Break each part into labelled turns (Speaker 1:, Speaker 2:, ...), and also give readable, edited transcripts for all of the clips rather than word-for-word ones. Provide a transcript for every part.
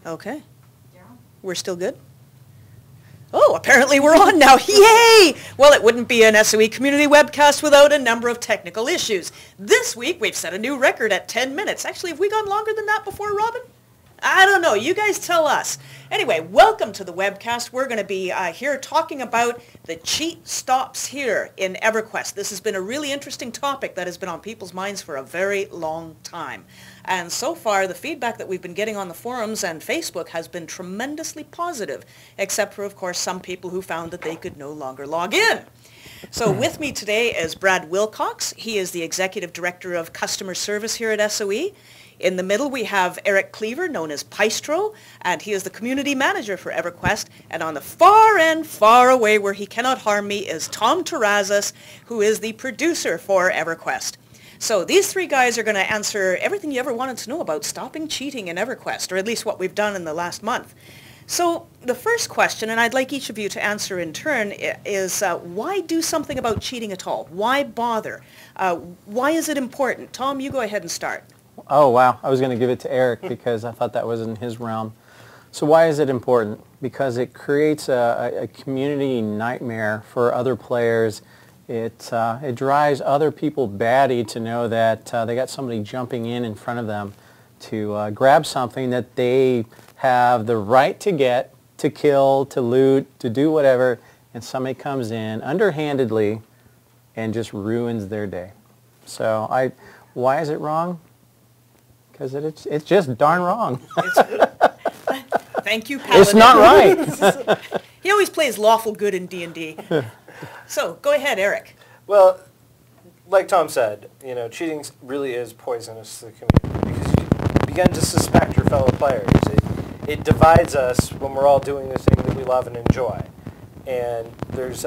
Speaker 1: Okay. Yeah. We're still good? Oh, apparently we're on now. Yay! Well, it wouldn't be an SOE Community Webcast without a number of technical issues. This week, we've set a new record at 10 minutes. Actually, have we gone longer than that before, Robin? I don't know. You guys tell us. Anyway, welcome to the webcast. We're going to be here talking about the cheat stops here in EverQuest. This has been a really interesting topic that has been on people's minds for a very long time. And so far, the feedback that we've been getting on the forums and Facebook has been tremendously positive, except for, of course, some people who found that they could no longer log in. So with me today is Brad Wilcox. He is the Executive Director of Customer Service here at SOE. In the middle, we have Eric Cleaver, known as Piestro, and he is the Community Manager for EverQuest. And on the far end, far away, where he cannot harm me, is Thom Terrazas, who is the producer for EverQuest. So these three guys are going to answer everything you ever wanted to know about stopping cheating in EverQuest, or at least what we've done in the last month. So the first question, and I'd like each of you to answer in turn, is why do something about cheating at all? Why bother? Why is it important? Thom, you go ahead and start.
Speaker 2: Oh, wow. I was going to give it to Eric because I thought that was in his realm. So why is it important? Because it creates a community nightmare for other players. It drives other people batty to know that they got somebody jumping in front of them to grab something that they have the right to get, to kill, to loot, to do whatever, and somebody comes in underhandedly and just ruins their day. So why is it wrong? Because it's just darn wrong.
Speaker 1: Thank you, Paladin.
Speaker 2: It's not right.
Speaker 1: He always plays lawful good in D&D. So, go ahead, Eric.
Speaker 3: Well, like Thom said, cheating really is poisonous to the community because you begin to suspect your fellow players. It divides us when we're all doing the thing that we love and enjoy. And there's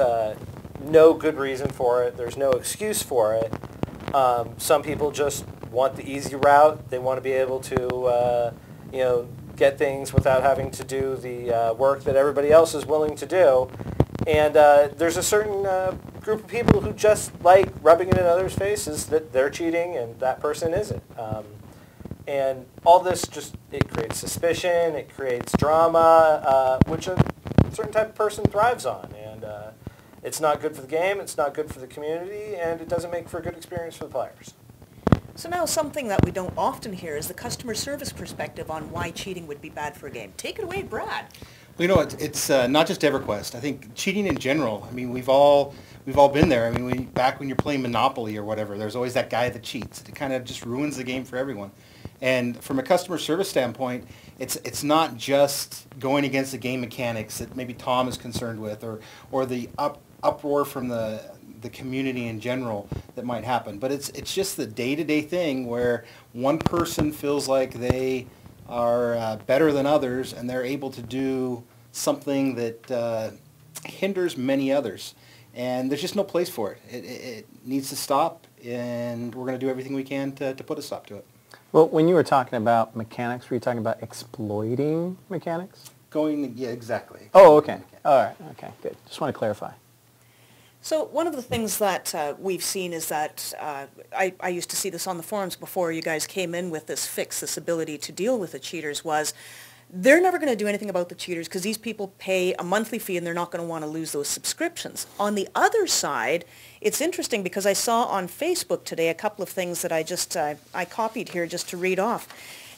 Speaker 3: no good reason for it. There's no excuse for it. Some people just want the easy route. They want to be able to, get things without having to do the work that everybody else is willing to do. And there's a certain group of people who just like rubbing it in others' faces that they're cheating and that person isn't. And all this it creates suspicion, it creates drama, which a certain type of person thrives on. And it's not good for the game, it's not good for the community, and it doesn't make for a good experience for the players.
Speaker 1: So now something that we don't often hear is the customer service perspective on why cheating would be bad for a game. Take it away, Brad.
Speaker 4: Well, it's not just EverQuest. I think cheating in general, we've all been there. Back when you're playing Monopoly or whatever, there's always that guy that cheats. It kind of just ruins the game for everyone. And from a customer service standpoint, it's not just going against the game mechanics that maybe Thom is concerned with or the uproar from the community in general that might happen. But it's just the day-to-day thing where one person feels like they are better than others and they're able to do something that hinders many others. And there's just no place for it. It needs to stop, and we're going to do everything we can to put a stop to it.
Speaker 2: Well, when you were talking about mechanics, were you talking about exploiting mechanics?
Speaker 4: Yeah, exactly.
Speaker 2: Oh, okay. All right. Okay, good. Just want to clarify.
Speaker 1: So one of the things that we've seen is that I used to see this on the forums before you guys came in with this fix, this ability to deal with the cheaters, was they're never going to do anything about the cheaters because these people pay a monthly fee and they're not going to want to lose those subscriptions. On the other side, it's interesting because I saw on Facebook today a couple of things that I copied here just to read off.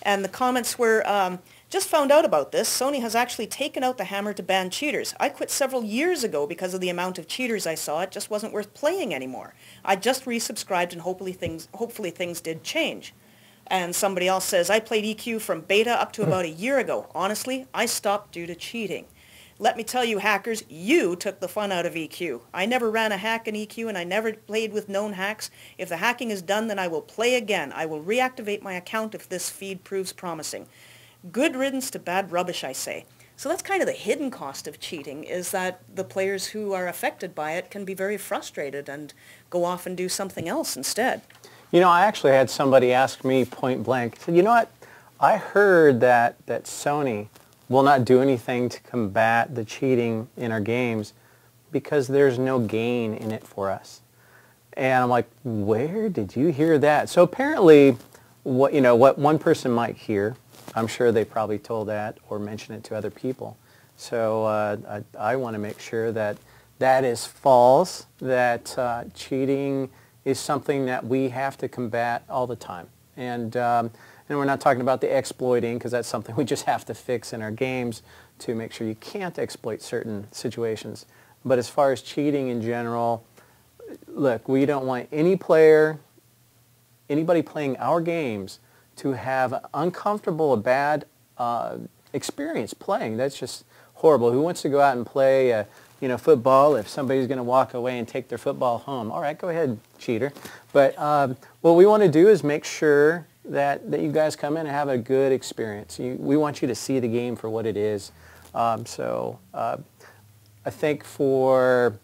Speaker 1: And the comments were, just found out about this. Sony has actually taken out the hammer to ban cheaters. I quit several years ago because of the amount of cheaters I saw. It just wasn't worth playing anymore. I just resubscribed and hopefully things did change. And somebody else says, I played EQ from beta up to about a year ago. Honestly, I stopped due to cheating. Let me tell you, hackers, you took the fun out of EQ. I never ran a hack in EQ and I never played with known hacks. If the hacking is done, then I will play again. I will reactivate my account if this feed proves promising. Good riddance to bad rubbish, I say. So that's kind of the hidden cost of cheating, is that the players who are affected by it can be very frustrated and go off and do something else instead.
Speaker 2: I actually had somebody ask me point blank, said, you know what, I heard that Sony will not do anything to combat the cheating in our games because there's no gain in it for us. And I'm like, where did you hear that? So apparently, what one person might hear I'm sure they probably told that or mentioned it to other people. So I want to make sure that that is false, that cheating is something that we have to combat all the time. And we're not talking about the exploiting, because that's something we just have to fix in our games to make sure you can't exploit certain situations. But as far as cheating in general, look, we don't want any player, anybody playing our games to have an uncomfortable or bad experience playing. That's just horrible. Who wants to go out and play football if somebody's going to walk away and take their football home? All right, go ahead, cheater. But what we want to do is make sure that you guys come in and have a good experience. We want you to see the game for what it is. I think for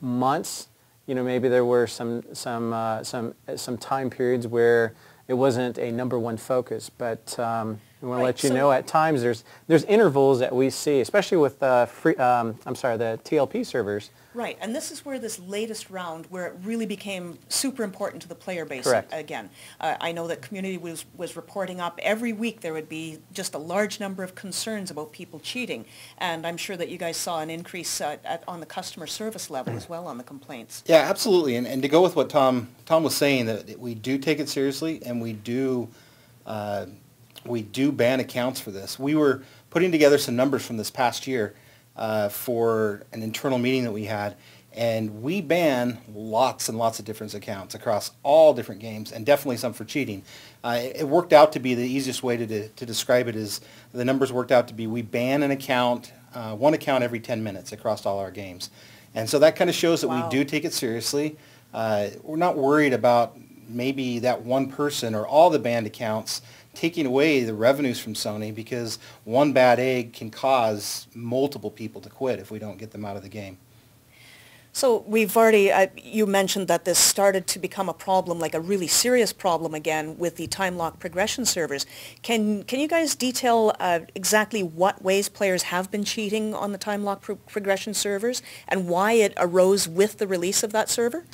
Speaker 2: months, maybe there were some time periods where it wasn't a number one focus, but I want to let you know at times there's intervals that we see, especially with the TLP servers.
Speaker 1: Right, and this is where this latest round, where it really became super important to the player base.
Speaker 2: Correct.
Speaker 1: Again. I know that community was reporting up every week there would be just a large number of concerns about people cheating, and I'm sure that you guys saw an increase on the customer service level as well on the complaints.
Speaker 4: Yeah, absolutely, and to go with what Thom was saying, that we do take it seriously, and we do ban accounts for this. We were putting together some numbers from this past year for an internal meeting that we had, and we ban lots and lots of different accounts across all different games, and definitely some for cheating. It worked out to be, the easiest way to describe it is, the numbers worked out to be, we ban an account, one account every 10 minutes across all our games. And so that kind of shows that we do take it seriously. We're not worried about maybe that one person or all the banned accounts taking away the revenues from Sony, because one bad egg can cause multiple people to quit if we don't get them out of the game.
Speaker 1: So we've already, you mentioned that this started to become a problem, like a really serious problem again, with the time lock progression servers. Can you guys detail exactly what ways players have been cheating on the time lock progression servers and why it arose with the release of that server?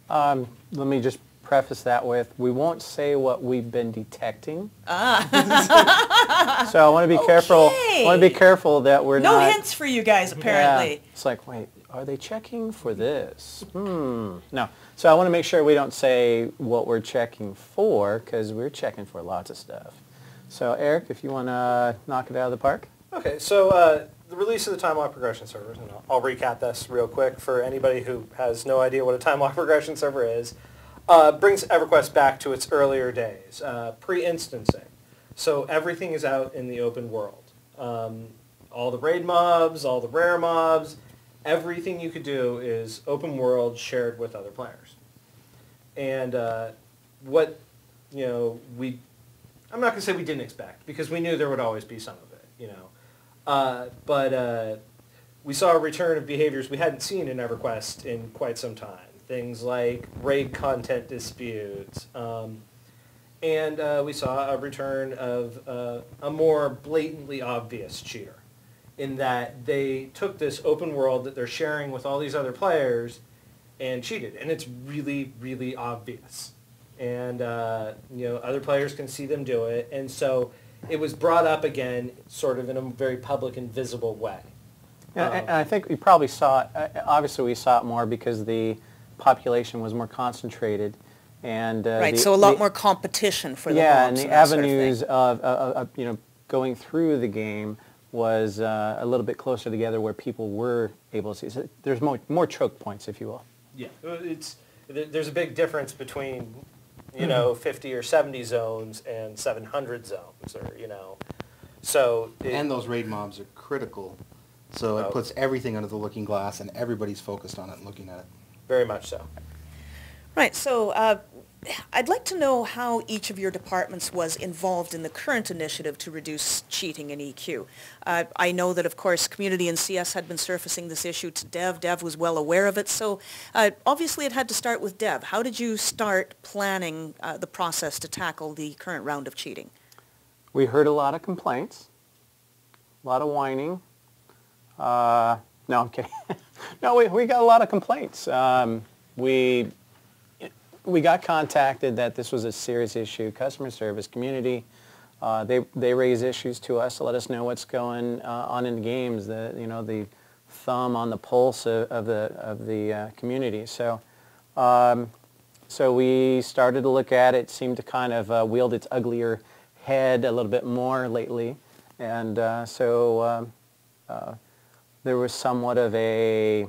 Speaker 2: Let me just preface that with, we won't say what we've been detecting. So I want to be careful. I want to be careful that we're
Speaker 1: no
Speaker 2: not...
Speaker 1: hints for you guys, apparently.
Speaker 2: Yeah. It's like, wait, are they checking for this? No. So I want to make sure we don't say what we're checking for, because we're checking for lots of stuff. So Eric, if you want to knock it out of the park.
Speaker 3: Okay, so the release of the time lock progression servers, and I'll recap this real quick for anybody who has no idea what a time lock progression server is. Brings EverQuest back to its earlier days, pre-instancing. So everything is out in the open world. All the raid mobs, all the rare mobs, everything you could do is open world shared with other players. And what, I'm not going to say we didn't expect, because we knew there would always be some of it, but we saw a return of behaviors we hadn't seen in EverQuest in quite some time. Things like raid content disputes, and we saw a return of a more blatantly obvious cheater, in that they took this open world that they're sharing with all these other players and cheated, and it's really, really obvious. And other players can see them do it, and so it was brought up again, sort of in a very public and visible way.
Speaker 2: And I think we probably saw it. Obviously, we saw it more because the population was more concentrated, and
Speaker 1: right. So a lot more competition for the
Speaker 2: and
Speaker 1: mobs
Speaker 2: the
Speaker 1: and that
Speaker 2: avenues
Speaker 1: sort
Speaker 2: of going through the game was a little bit closer together, where people were able to see. So there's more choke points, if you will.
Speaker 3: Yeah, there's a big difference between 50 or 70 zones and 700 zones, or so.
Speaker 4: And those raid mobs are critical, so it puts everything under the looking glass, and everybody's focused on it and looking at it.
Speaker 3: Very much so.
Speaker 1: Right, so I'd like to know how each of your departments was involved in the current initiative to reduce cheating in EQ. I know that, of course, Community and CS had been surfacing this issue to Dev. Dev was well aware of it, so obviously it had to start with Dev. How did you start planning the process to tackle the current round of cheating?
Speaker 2: We heard a lot of complaints, a lot of whining. No, I'm kidding. No, we got a lot of complaints. We got contacted that this was a serious issue. Customer service, community They raise issues to us to let us know what's going on in the games. The thumb on the pulse of the community. So we started to look at it. Seemed to kind of wield its uglier head a little bit more lately, and there was somewhat of a, I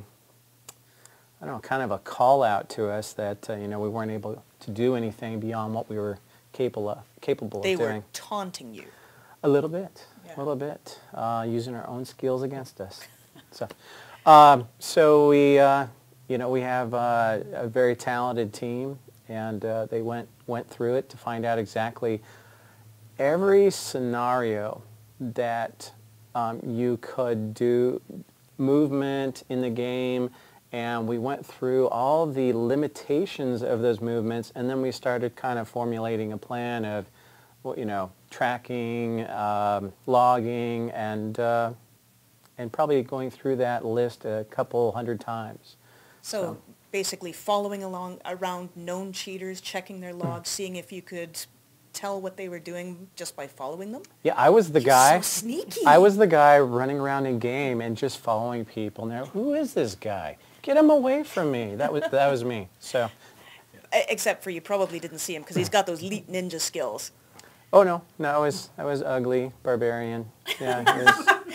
Speaker 2: don't know, kind of a call out to us that we weren't able to do anything beyond what we were capable of doing.
Speaker 1: They were taunting you.
Speaker 2: A little bit,
Speaker 1: Yeah.
Speaker 2: a little bit, using our own skills against us. So we have a very talented team, and they went through it to find out exactly every scenario that you could do, movement in the game, and we went through all the limitations of those movements, and then we started kind of formulating a plan of, tracking, logging, and probably going through that list a couple hundred times.
Speaker 1: So basically following along around known cheaters, checking their logs, seeing if you could tell what they were doing just by following them?
Speaker 2: Yeah, I was the guy.
Speaker 1: So sneaky.
Speaker 2: I was the guy running around in game and just following people. Now, who is this guy? Get him away from me. That was me. So.
Speaker 1: Except for you probably didn't see him because he's got those elite ninja skills.
Speaker 2: Oh no, I was ugly, barbarian. Yeah.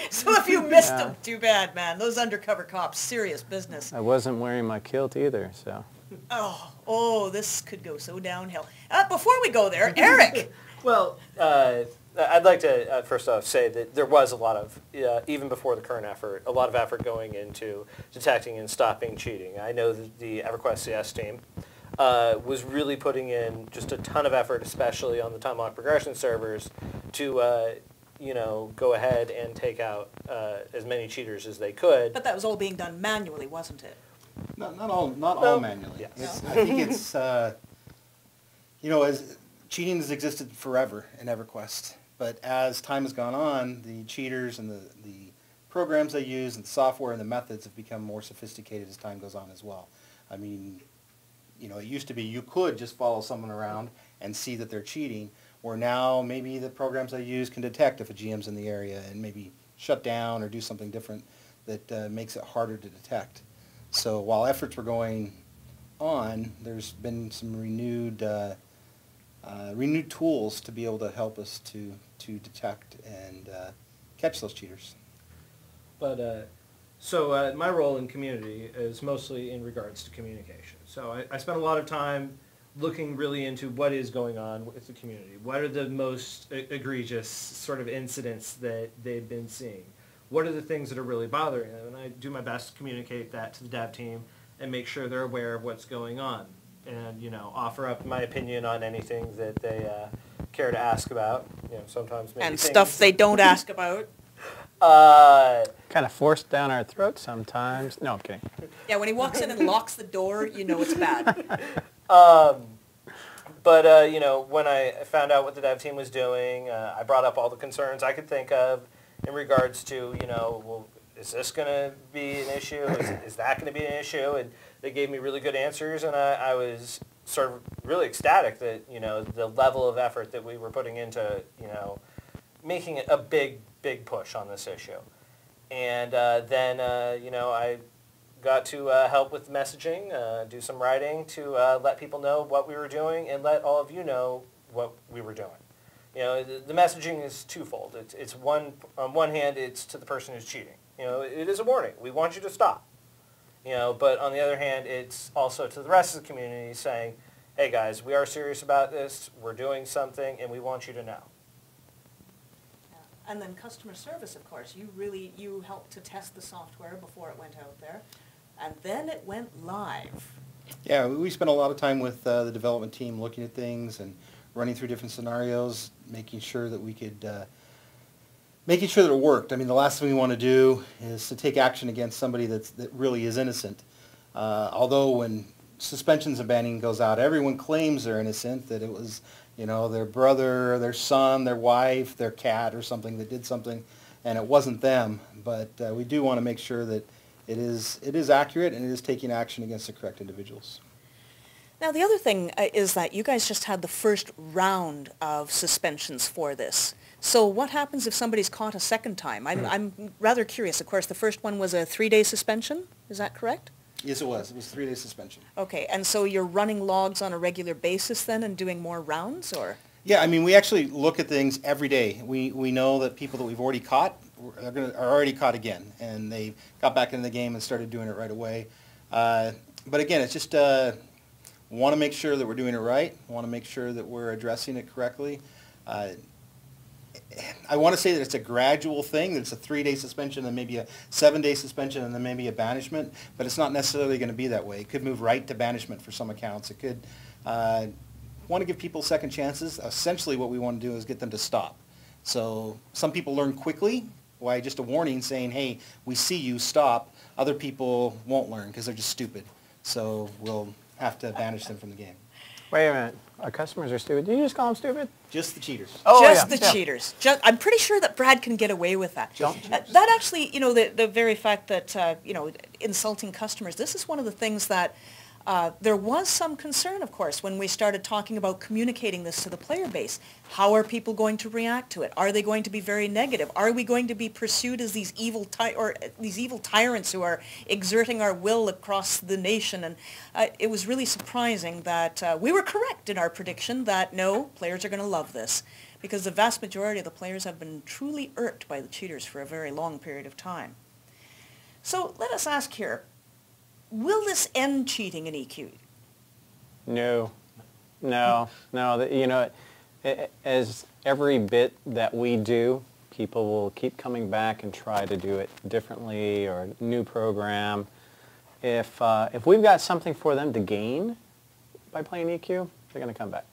Speaker 1: So if you missed him, too bad, man. Those undercover cops, serious business.
Speaker 2: I wasn't wearing my kilt either, so.
Speaker 1: Oh, this could go so downhill. Before we go there, Eric.
Speaker 3: Well, I'd like to first off say that there was a lot of, even before the current effort, a lot of effort going into detecting and stopping cheating. I know that the EverQuest CS team was really putting in just a ton of effort, especially on the time lock progression servers, to go ahead and take out as many cheaters as they could.
Speaker 1: But that was all being done manually, wasn't it?
Speaker 4: Not all manually.
Speaker 3: Yes.
Speaker 4: I think it's, as cheating has existed forever in EverQuest, but as time has gone on, the cheaters and the programs they use and the software and the methods have become more sophisticated as time goes on as well. I mean, it used to be you could just follow someone around and see that they're cheating, where now maybe the programs they use can detect if a GM's in the area and maybe shut down or do something different that makes it harder to detect. So while efforts were going on, there's been some renewed tools to be able to help us to detect and catch those cheaters.
Speaker 3: But my role in community is mostly in regards to communication. So I spent a lot of time looking really into what is going on with the community. What are the most egregious sort of incidents that they've been seeing? What are the things that are really bothering them? And I do my best to communicate that to the dev team and make sure they're aware of what's going on. And, offer up my opinion on anything that they care to ask about. Sometimes maybe
Speaker 1: And stuff they don't ask about.
Speaker 2: Kind of forced down our throats sometimes. No, I'm kidding.
Speaker 1: Yeah, when he walks in and locks the door, it's bad.
Speaker 3: But when I found out what the dev team was doing, I brought up all the concerns I could think of in regards to, well, is this going to be an issue? Is that going to be an issue? And they gave me really good answers, and I was sort of really ecstatic that, the level of effort that we were putting into, making it a big push on this issue. And then, I got to help with messaging, do some writing to let people know what we were doing and let all of you know what we were doing. The messaging is twofold. It's on one hand, it's to the person who's cheating. It is a warning. We want you to stop. But on the other hand, it's also to the rest of the community saying, hey guys, we are serious about this. We're doing something, and we want you to know.
Speaker 1: And then customer service, of course. You helped to test the software before it went out there. And then it went live.
Speaker 4: Yeah, we spent a lot of time with the development team looking at things and running through different scenarios, making sure that we could, making sure that it worked. I mean, the last thing we want to do is to take action against somebody that really is innocent. Although when suspensions and banning goes out, everyone claims they're innocent, that it was, their brother, their son, their wife, their cat or something that did something, and it wasn't them. But we do want to make sure that it is accurate and it is taking action against the correct individuals.
Speaker 1: Now, the other thing is that you guys just had the first round of suspensions for this. So what happens if somebody's caught a second time? I'm rather curious. Of course, the first one was a 3-day suspension. Is that correct?
Speaker 4: Yes, it was. It was 3-day suspension.
Speaker 1: Okay, and so you're running logs on a regular basis then and doing more rounds, or?
Speaker 4: Yeah, I mean, we actually look at things every day. We know that people that we've already caught are already caught again, and they got back into the game and started doing it right away. But again, it's just want to make sure that we're doing it right, want to make sure that we're addressing it correctly. I want to say that it's a gradual thing, that it's a 3-day suspension, then maybe a 7-day suspension, and then maybe a banishment, but it's not necessarily going to be that way. It could move right to banishment for some accounts. It could want to give people second chances. Essentially what we want to do is get them to stop. So some people learn quickly, why just a warning saying, hey, we see you, stop. Other people won't learn because they're just stupid. So we'll have to banish them from the game.
Speaker 2: Wait a minute. Our customers are stupid. Did you just call them stupid?
Speaker 4: Just the cheaters.
Speaker 2: Oh,
Speaker 1: just
Speaker 2: yeah,
Speaker 1: the
Speaker 2: yeah.
Speaker 1: cheaters. I'm pretty sure that Brad can get away with that. That actually, the very fact that, insulting customers, this is one of the things that there was some concern, of course, when we started talking about communicating this to the player base. How are people going to react to it? Are they going to be very negative? Are we going to be pursued as these evil tyrants who are exerting our will across the nation? And it was really surprising that we were correct in our prediction that no, players are going to love this, because the vast majority of the players have been truly irked by the cheaters for a very long period of time. So let us ask here, will this end cheating in EQ?
Speaker 2: No. As every bit that we do, people will keep coming back and try to do it differently or a new program. If we've got something for them to gain by playing EQ, they're going to come back.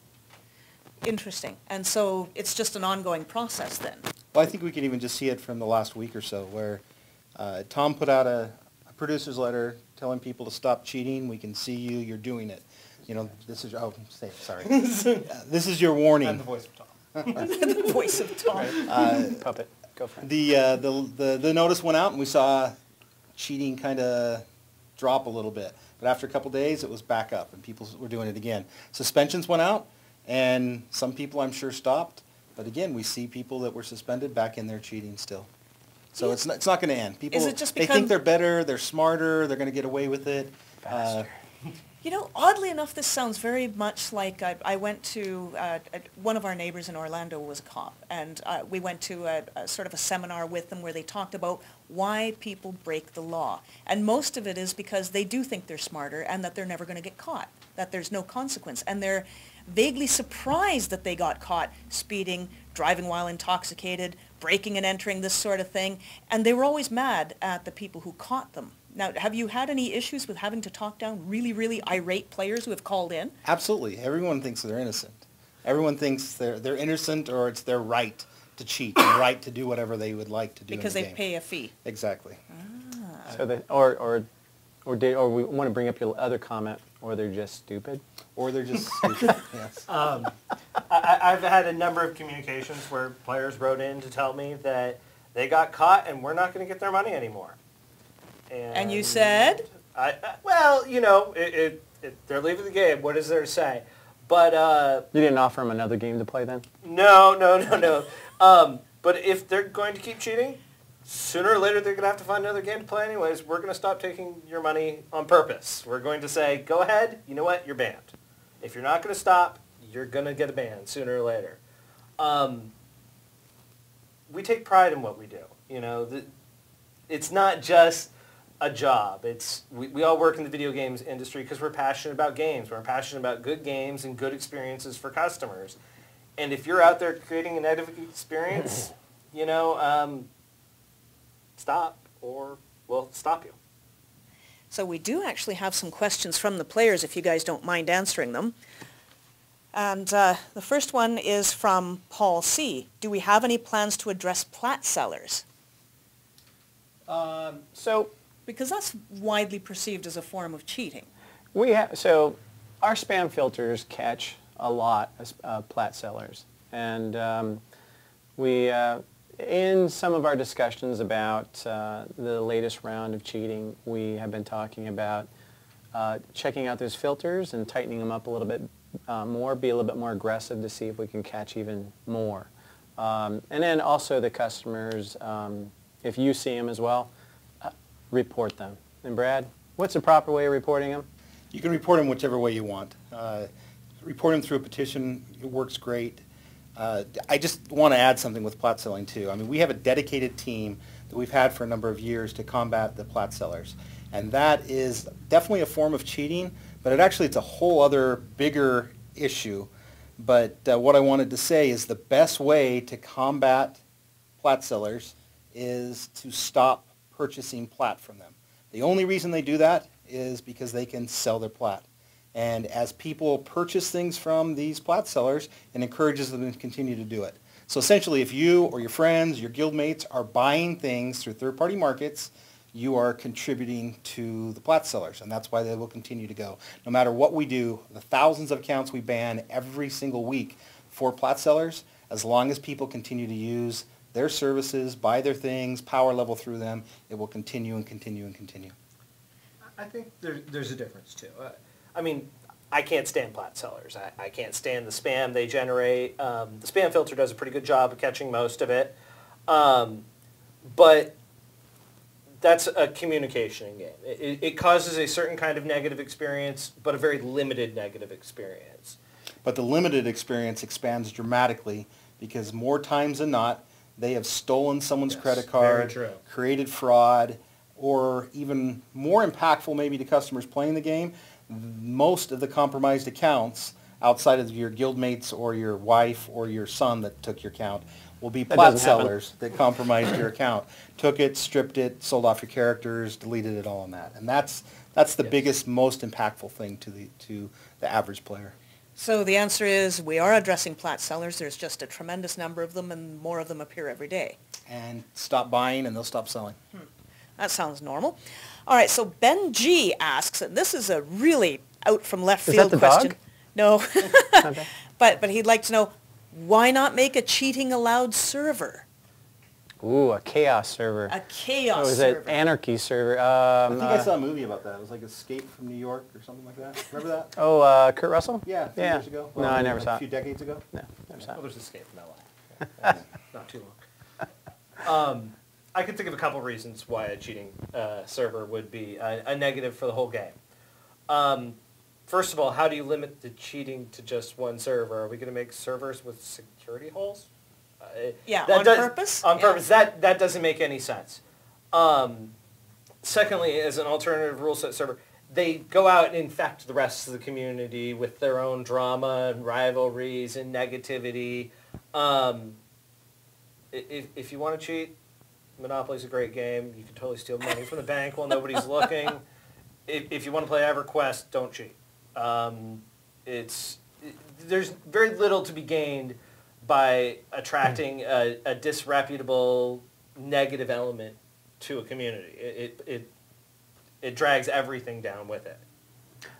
Speaker 1: Interesting. And so it's just an ongoing process then?
Speaker 4: Well, I think we can even just see it from the last week or so, where Thom put out a producer's letter telling people to stop cheating. We can see you. You're doing it. This is sorry. This is your warning.
Speaker 3: And the voice of Thom.
Speaker 1: The voice of Thom.
Speaker 2: Puppet, go for it.
Speaker 4: The notice went out, and we saw cheating kind of drop a little bit. But after a couple days, it was back up, and people were doing it again. Suspensions went out, and some people, I'm sure, stopped. But again, we see people that were suspended back in there cheating still. So it's not going to end. People,
Speaker 1: Is it just
Speaker 4: they think they're better, they're smarter, they're going to get away with it.
Speaker 2: Faster.
Speaker 1: Oddly enough, this sounds very much like I went to, one of our neighbors in Orlando was a cop, and we went to a sort of a seminar with them where they talked about why people break the law. And most of it is because they do think they're smarter and that they're never going to get caught, that there's no consequence. And they're vaguely surprised that they got caught speeding, driving while intoxicated, breaking and entering, this sort of thing. And they were always mad at the people who caught them. Now, have you had any issues with having to talk down really, really irate players who have called in?
Speaker 4: Absolutely. Everyone thinks they're innocent. Everyone thinks they're innocent, or it's their right to cheat and right to do whatever they would like to do
Speaker 1: Because
Speaker 4: in the
Speaker 1: they
Speaker 4: game.
Speaker 1: pay a fee.
Speaker 4: Exactly.
Speaker 2: So or we want to bring up your other comment, or they're just stupid.
Speaker 4: Or they're just stupid. Yes.
Speaker 3: I've had a number of communications where players wrote in to tell me that they got caught and we're not going to get their money anymore.
Speaker 1: And you said?
Speaker 3: They're leaving the game. What is there to say? But
Speaker 2: You didn't offer them another game to play then?
Speaker 3: No. But if they're going to keep cheating, sooner or later they're going to have to find another game to play anyways. We're going to stop taking your money on purpose. We're going to say, go ahead. You know what? You're banned. If you're not going to stop, you're going to get a ban sooner or later. We take pride in what we do. It's not just a job. We all work in the video games industry because we're passionate about games. We're passionate about good games and good experiences for customers. And if you're out there creating a negative experience, stop, or we'll stop you.
Speaker 1: So we do actually have some questions from the players, if you guys don't mind answering them. And the first one is from Paul C. Do we have any plans to address plat sellers? Because that's widely perceived as a form of cheating.
Speaker 2: So our spam filters catch a lot of plat sellers. And in some of our discussions about the latest round of cheating, we have been talking about checking out those filters and tightening them up a little bit more, be a little bit more aggressive to see if we can catch even more. And then also the customers, if you see them as well, report them. And Brad, what's the proper way of reporting them?
Speaker 4: You can report them whichever way you want. Report them through a petition. It works great. I just want to add something with plat selling too. I mean, we have a dedicated team that we've had for a number of years to combat the plat sellers. And that is definitely a form of cheating, but it's a whole other bigger issue. But what I wanted to say is the best way to combat plat sellers is to stop purchasing plat from them. The only reason they do that is because they can sell their plat. And as people purchase things from these plat sellers, it encourages them to continue to do it. So essentially, if you or your friends, your guildmates are buying things through third-party markets, you are contributing to the plat sellers, and that's why they will continue to go. No matter what we do, the thousands of accounts we ban every single week for plat sellers, as long as people continue to use their services, buy their things, power level through them, it will continue and continue and continue.
Speaker 3: I think there's a difference too. I mean, I can't stand plat sellers. I can't stand the spam they generate. The spam filter does a pretty good job of catching most of it. But that's a communication game. It causes a certain kind of negative experience, but a very limited negative experience.
Speaker 4: But the limited experience expands dramatically because more times than not, they have stolen someone's credit card, created fraud, or even more impactful maybe to customers playing the game, most of the compromised accounts outside of your guildmates or your wife or your son that took your account will be plat sellers that compromised your account, took it, stripped it, sold off your characters, deleted it all on that. And that's the biggest, most impactful thing to the average player.
Speaker 1: So the answer is we are addressing plat sellers. There's just a tremendous number of them, and more of them appear every day.
Speaker 4: And stop buying, and they'll stop selling.
Speaker 1: That sounds normal. All right, so Ben G asks, and this is a really out from left field question.
Speaker 2: Dog?
Speaker 1: No.
Speaker 2: Okay.
Speaker 1: But he'd like to know, why not make a cheating allowed server?
Speaker 2: Ooh, a chaos server.
Speaker 1: A chaos
Speaker 2: was
Speaker 1: server.
Speaker 2: An anarchy server.
Speaker 4: I think I saw a movie about that. It was like Escape from New York or something like that. Remember that?
Speaker 2: Oh, Kurt Russell?
Speaker 4: Yeah, a few years ago.
Speaker 2: No, I never saw it.
Speaker 4: A few decades ago?
Speaker 2: No, never saw
Speaker 3: Well,
Speaker 2: it.
Speaker 3: there's Escape from LA. Not too long. I could think of a couple reasons why a cheating server would be a negative for the whole game. First of all, how do you limit the cheating to just one server? Are we going to make servers with security holes?
Speaker 1: Purpose?
Speaker 3: On purpose. That doesn't make any sense. Secondly, as an alternative rule set server, they go out and infect the rest of the community with their own drama and rivalries and negativity. If you want to cheat, Monopoly's a great game. You can totally steal money from the bank while nobody's looking. If you want to play EverQuest, don't cheat. There's very little to be gained by attracting a disreputable negative element to a community. It drags everything down with it.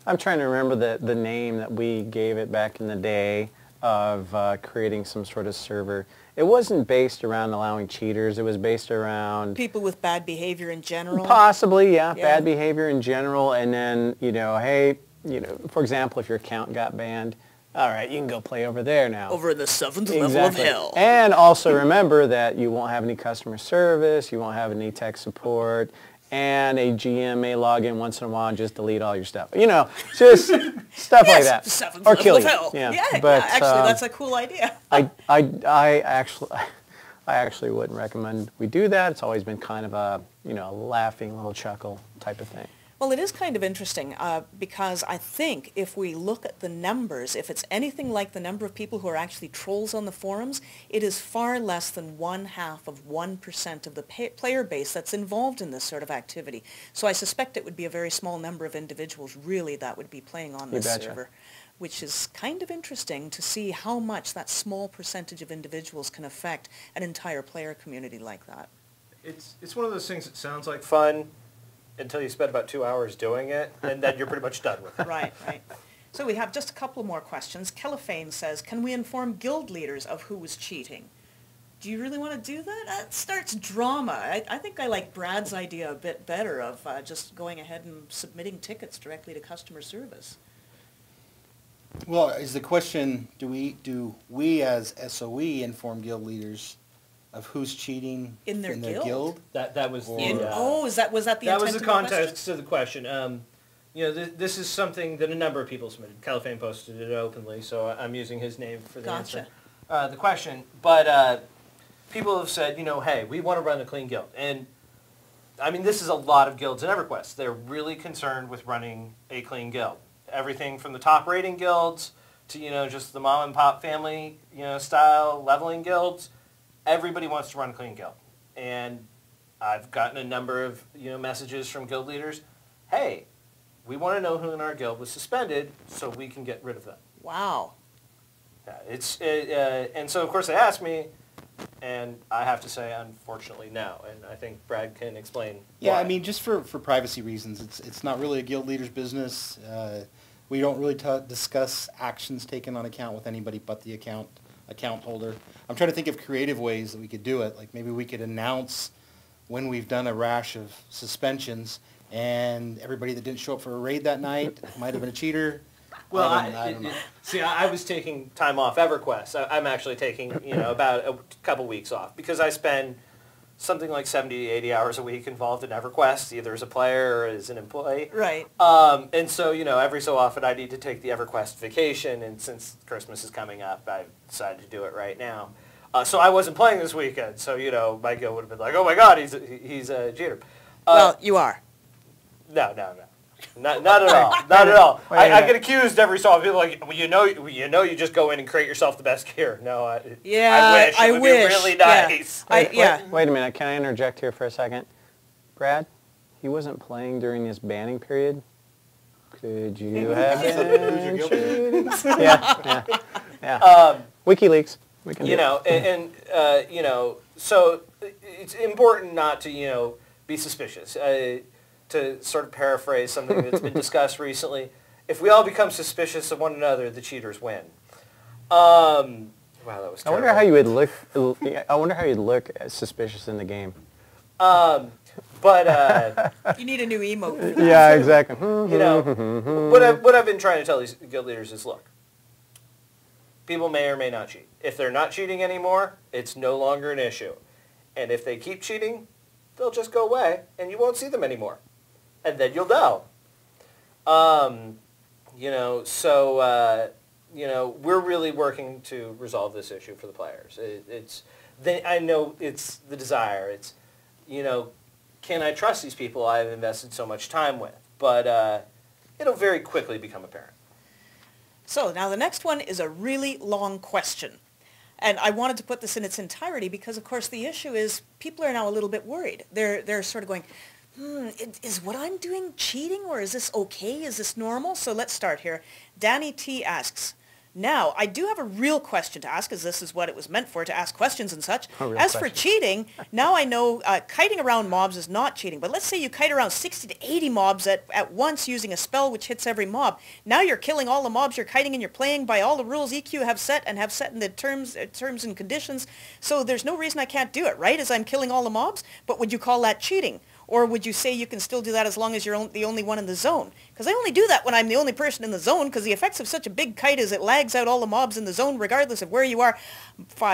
Speaker 2: I'm trying to remember the name that we gave it back in the day of creating some sort of server. It wasn't based around allowing cheaters. It was based around
Speaker 1: people with bad behavior in general.
Speaker 2: Possibly, yeah, bad behavior in general. And then, hey, for example, if your account got banned, all right, you can go play over there now.
Speaker 1: Over the 7th level of hell.
Speaker 2: And also remember that you won't have any customer service, you won't have any tech support, and a GM may log in once in a while and just delete all your stuff. Just stuff like that.
Speaker 1: 7th
Speaker 2: or kill
Speaker 1: level
Speaker 2: you.
Speaker 1: of hell.
Speaker 2: Yeah,
Speaker 1: but, actually, that's a cool idea.
Speaker 2: I actually wouldn't recommend we do that. It's always been kind of a laughing little chuckle type of thing.
Speaker 1: Well, it is kind of interesting because I think if we look at the numbers, if it's anything like the number of people who are actually trolls on the forums, it is far less than 0.5% of the player base that's involved in this sort of activity. So I suspect it would be a very small number of individuals really that would be playing on this server, which is kind of interesting to see how much that small percentage of individuals can affect an entire player community like that.
Speaker 3: It's one of those things that sounds like fun until you spend about 2 hours doing it, and then you're pretty much done with it.
Speaker 1: Right. So we have just a couple more questions. Kelliphane says, can we inform guild leaders of who was cheating? do you really want to do that? That starts drama. I think I like Brad's idea a bit better of just going ahead and submitting tickets directly to customer service.
Speaker 4: Well, is the question, do we as SOE inform guild leaders of who's cheating
Speaker 1: In their guild?
Speaker 3: That was
Speaker 4: Or-
Speaker 1: was that the
Speaker 3: that
Speaker 1: intent
Speaker 3: was the
Speaker 1: of the question?
Speaker 3: context of the question. You know, this is something that a number of people submitted. Califane posted it openly, so I'm using his name for the answer. The question, but people have said, you know, hey, we want to run a clean guild, and I mean, this is a lot of guilds in EverQuest. They're really concerned with running a clean guild. Everything from the top rating guilds to, you know, just the mom and pop family, you know, style leveling guilds. Everybody wants to run a clean guild, and I've gotten a number of, you know, messages from guild leaders. Hey, we want to know who in our guild was suspended so we can get rid of them.
Speaker 1: Wow.
Speaker 3: Yeah, and so of course they asked me, and I have to say, unfortunately, no. And I think Brad can explain.
Speaker 4: Yeah,
Speaker 3: why.
Speaker 4: I mean, just for privacy reasons, it's not really a guild leader's business. We don't really discuss actions taken on account with anybody but the account holder. I'm trying to think of creative ways that we could do it. Like maybe we could announce when we've done a rash of suspensions, and everybody that didn't show up for a raid that night might have been a cheater.
Speaker 3: Well,
Speaker 4: I don't know.
Speaker 3: See, I was taking time off EverQuest. I'm actually taking, you know, about a couple weeks off because I spend something like 70, 80 hours a week involved in EverQuest, either as a player or as an employee.
Speaker 1: Right.
Speaker 3: And so, you know, every so often I need to take the EverQuest vacation, and since Christmas is coming up, I decided to do it right now. So I wasn't playing this weekend, so, you know, my guild would have been like, oh my god, he's a cheater.
Speaker 1: Well, you are.
Speaker 3: No. Not at all. Not at all.
Speaker 2: Wait a
Speaker 3: I
Speaker 2: minute.
Speaker 3: get accused every so often. People are like, well, you know, you just go in and create yourself the best gear. No, I wish.
Speaker 1: I
Speaker 3: It would
Speaker 1: wish.
Speaker 3: be really
Speaker 1: Yeah.
Speaker 3: nice.
Speaker 2: Wait a minute. Can I interject here for a second? Brad, he wasn't playing during this banning period. Could you have
Speaker 4: Who's your
Speaker 2: been
Speaker 4: guild
Speaker 2: cheating? Yeah. WikiLeaks. We can do
Speaker 3: You
Speaker 2: it.
Speaker 3: know, and you know, so it's important not to, you know, be suspicious. To sort of paraphrase something that's been discussed recently, if we all become suspicious of one another, the cheaters win. Wow, that was terrible.
Speaker 2: I wonder how you would look. I wonder how you'd look suspicious in the game.
Speaker 3: But
Speaker 1: You need a new emote for that.
Speaker 2: Yeah, exactly.
Speaker 3: you know, what I've been trying to tell these guild leaders is, look, people may or may not cheat. If they're not cheating anymore, it's no longer an issue. And if they keep cheating, they'll just go away, and you won't see them anymore. And then you'll know. You know, so, you know, we're really working to resolve this issue for the players. I know it's the desire. It's, you know, can I trust these people I've invested so much time with? But it'll very quickly become apparent.
Speaker 1: So now the next one is a really long question. And I wanted to put this in its entirety because, of course, the issue is people are now a little bit worried. They're sort of going, is what I'm doing cheating, or is this okay? Is this normal? So let's start here. Danny T asks, now, I do have a real question to ask, as this is what it was meant for, to ask questions and such. As for cheating, now I know kiting around mobs is not cheating, but let's say you kite around 60 to 80 mobs at once using a spell which hits every mob. Now you're killing all the mobs you're kiting, and you're playing by all the rules EQ have set in the terms and conditions, so there's no reason I can't do it, right, as I'm killing all the mobs? But would you call that cheating? Or would you say you can still do that as long as you're the only one in the zone? Because I only do that when I'm the only person in the zone, because the effects of such a big kite is it lags out all the mobs in the zone regardless of where you are.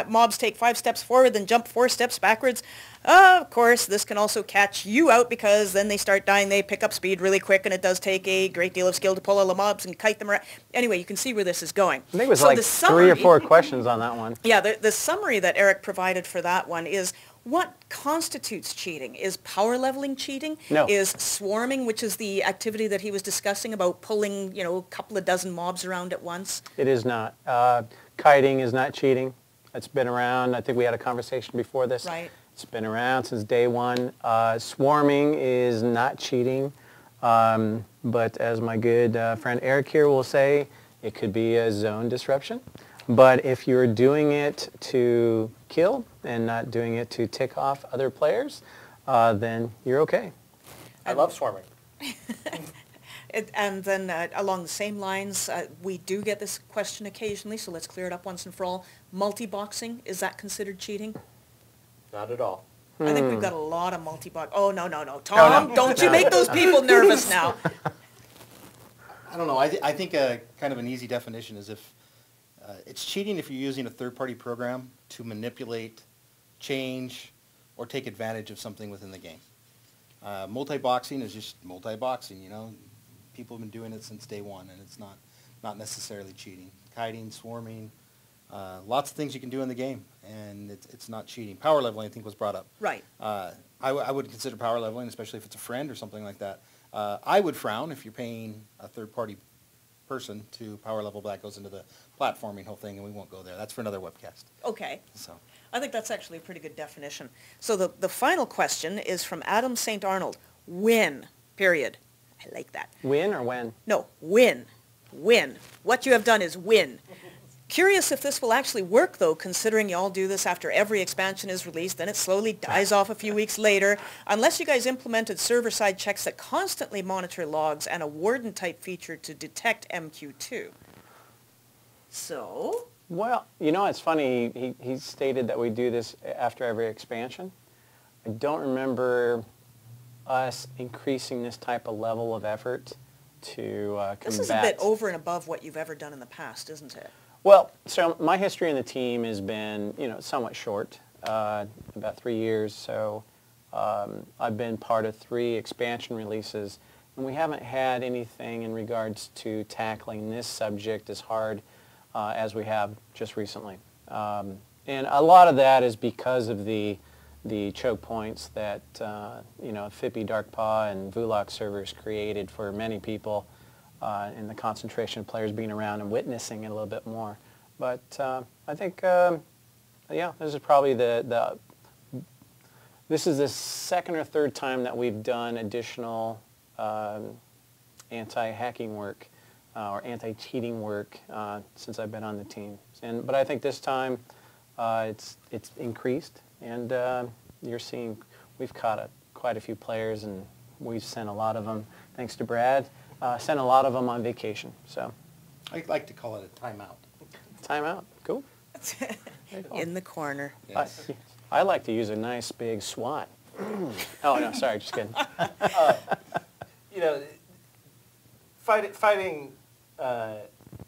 Speaker 1: Mobs take 5 steps forward, then jump 4 steps backwards. Of course, this can also catch you out because then they start dying. They pick up speed really quick, and it does take a great deal of skill to pull all the mobs and kite them around. Anyway, you can see where this is going.
Speaker 2: I think it was
Speaker 1: So
Speaker 2: like
Speaker 1: the
Speaker 2: 3 or 4 questions on that one.
Speaker 1: Yeah, the summary that Eric provided for that one is, what constitutes cheating? Is power leveling cheating?
Speaker 2: No.
Speaker 1: Is swarming, which is the activity that he was discussing about pulling, you know, a couple of dozen mobs around at once?
Speaker 2: It is not. Kiting is not cheating. It's been around. I think we had a conversation before this.
Speaker 1: Right.
Speaker 2: It's been around since day one. Swarming is not cheating. But as my good friend Eric here will say, it could be a zone disruption. But if you're doing it to kill and not doing it to tick off other players, then you're okay.
Speaker 3: I love swarming.
Speaker 1: And then along the same lines, we do get this question occasionally, so let's clear it up once and for all. Multi-boxing, is that considered cheating?
Speaker 3: Not at all.
Speaker 1: I think we've got a lot of multi-bot. Oh, no. Tom, don't you make those people nervous now.
Speaker 4: I don't know. I think kind of an easy definition is if it's cheating if you're using a third-party program to manipulate, change, or take advantage of something within the game. Multi-boxing is just multi-boxing, you know. People have been doing it since day one, and it's not necessarily cheating. Kiting, swarming, lots of things you can do in the game, and it's not cheating. Power leveling, I think, was brought up.
Speaker 1: Right.
Speaker 4: I would consider power leveling, especially if it's a friend or something like that. I would frown if you're paying a third-party person to power level. That goes into the platforming whole thing, and we won't go there. That's for another webcast.
Speaker 1: Okay.
Speaker 4: So.
Speaker 1: I think that's actually a pretty good definition. So the final question is from Adam St. Arnold. Win, period. I like that.
Speaker 2: Win or when?
Speaker 1: No, win. Win. What you have done is win. Curious if this will actually work, though, considering you all do this after every expansion is released, then it slowly dies off a few weeks later, unless you guys implemented server-side checks that constantly monitor logs and a warden-type feature to detect MQ2. So?
Speaker 2: Well, you know, it's funny. He stated that we do this after every expansion. I don't remember us increasing this type of level of effort to combat.
Speaker 1: This is a bit over and above what you've ever done in the past, isn't it?
Speaker 2: Well, so my history in the team has been, you know, somewhat short, about 3 years. So I've been part of 3 expansion releases, and we haven't had anything in regards to tackling this subject as hard as we have just recently. And a lot of that is because of the choke points that, you know, Fippy, Darkpaw, and Wilcox servers created for many people. And the concentration of players being around and witnessing it a little bit more. But I think, yeah, this is probably this is the second or third time that we've done additional anti-hacking work or anti-cheating work since I've been on the team. But I think this time it's increased, and you're seeing we've caught quite a few players, and we've sent a lot of them, thanks to Brad. Sent a lot of them on vacation, so.
Speaker 4: I like to call it a timeout.
Speaker 2: Timeout, cool.
Speaker 1: In the corner.
Speaker 4: Yes.
Speaker 2: I like to use a nice big SWAT. Oh, no, sorry, just kidding.
Speaker 3: You know, fighting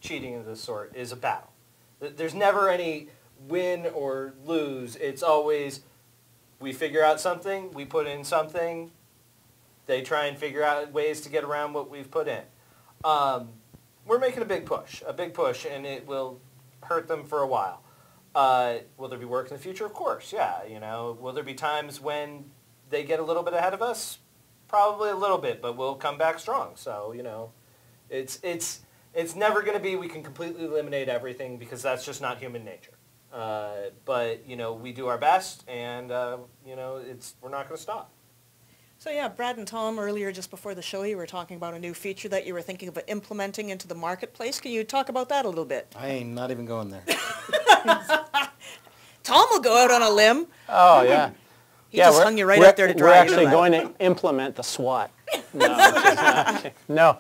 Speaker 3: cheating of this sort is a battle. There's never any win or lose. It's always we figure out something, we put in something, they try and figure out ways to get around what we've put in. We're making a big push, and it will hurt them for a while. Will there be work in the future? Of course, yeah. You know, will there be times when they get a little bit ahead of us? Probably a little bit, but we'll come back strong. So, you know, it's never going to be we can completely eliminate everything, because that's just not human nature. But, you know, we do our best, and, you know, we're not going to stop.
Speaker 1: So yeah, Brad and Thom, earlier just before the show, you were talking about a new feature that you were thinking of implementing into the marketplace. Can you talk about that a little bit?
Speaker 4: I ain't not even going there.
Speaker 1: Thom will go out on a limb.
Speaker 2: Oh, yeah.
Speaker 1: He just hung you right up there to dry.
Speaker 2: We're actually going to implement the SWAT. No,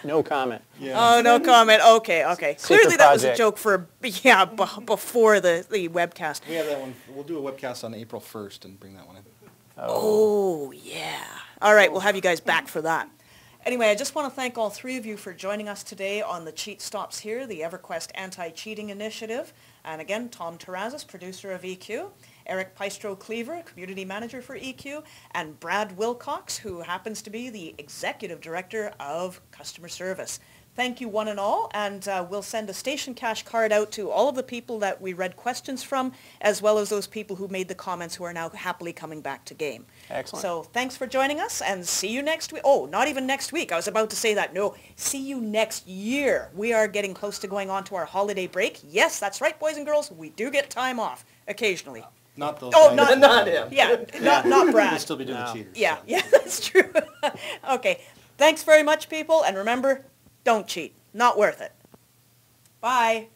Speaker 2: no comment.
Speaker 1: Yeah. Oh, no comment. Okay. Clearly that was a joke for, before the webcast.
Speaker 4: We have that one. We'll do a webcast on April 1st and bring that one in.
Speaker 1: Oh, yeah. All right, we'll have you guys back for that. Anyway, I just want to thank all 3 of you for joining us today on the Cheat Stops Here, the EverQuest Anti-Cheating Initiative. And again, Thom Terrazas, producer of EQ, Eric Piestro Cleaver, community manager for EQ, and Brad Wilcox, who happens to be the executive director of customer service. Thank you one and all, and we'll send a station cash card out to all of the people that we read questions from, as well as those people who made the comments who are now happily coming back to game.
Speaker 2: Excellent.
Speaker 1: So thanks for joining us, and see you next week. Oh, not even next week. I was about to say that. No, see you next year. We are getting close to going on to our holiday break. Yes, that's right, boys and girls. We do get time off occasionally.
Speaker 4: Not those
Speaker 1: Oh,
Speaker 4: guys.
Speaker 3: Not him.
Speaker 1: Yeah, not Brad.
Speaker 4: We'll still be doing the cheaters.
Speaker 1: Yeah,
Speaker 4: so.
Speaker 1: yeah, that's true. Okay, thanks very much, people, and remember, don't cheat. Not worth it. Bye.